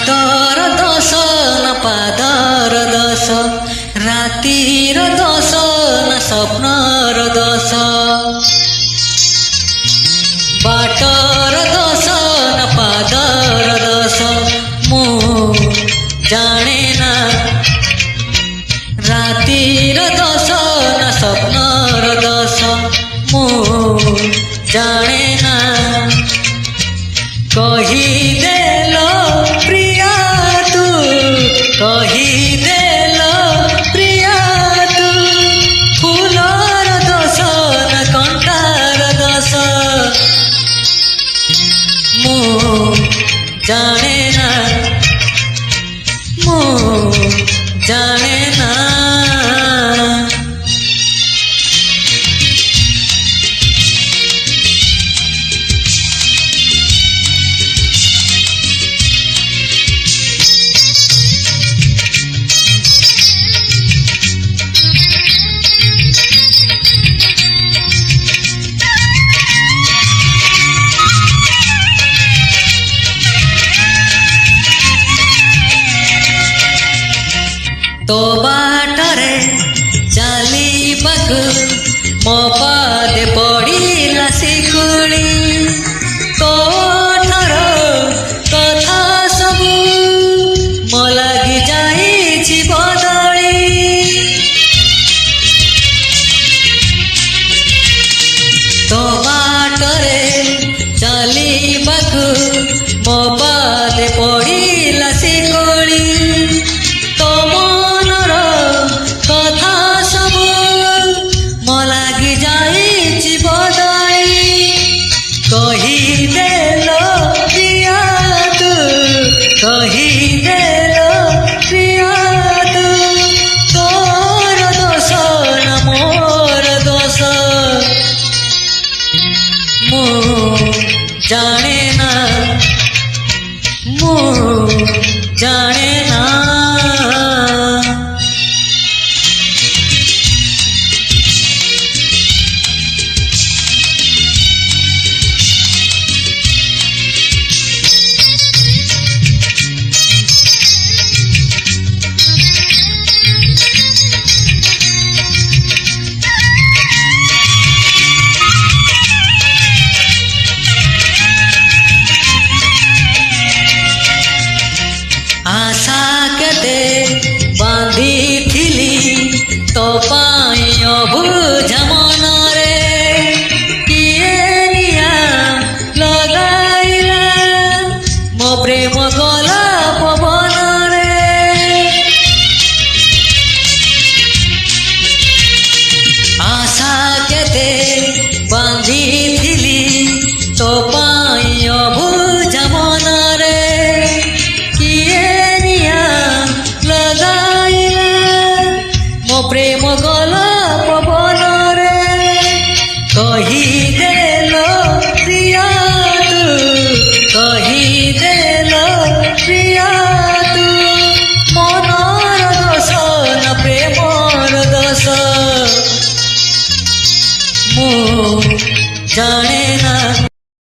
water दस न पादर दस रातिर दस न स्वप्नर दस बाटर दस न पादर दस मु जाने ना रातिर दस न स्वप्नर दस मु जाने ना कहीदेल प्रिया तू कहीदेल प्रिया तू फूलर दस न कंटार दस मु जाने ना मु जाने ना तो बाटरे चलीबाकु मो पादे पड़िला शिकुली तो ठर कथा सबु मो लगी जाइछि बदली तो बाटरे चलीबाकु मो पादे पड़िला शिकुली कहीदेल प्रिया तू कहीदेल प्रिया तू तोर दोष न मोर दोष मु जाने ना मु जाने ना आशा केते बांधी थिली तो पाई अबुझ मनरे किए निया लगाइला मो प्रेम गला पवन रे आशा केते बांधी थिली तो पाई अबुझ मनरे प्रेम गला पवन रे कहीदेल प्रिया तू कहीदेल प्रिया तू मनर दोष न प्रेमर दोष मु जाने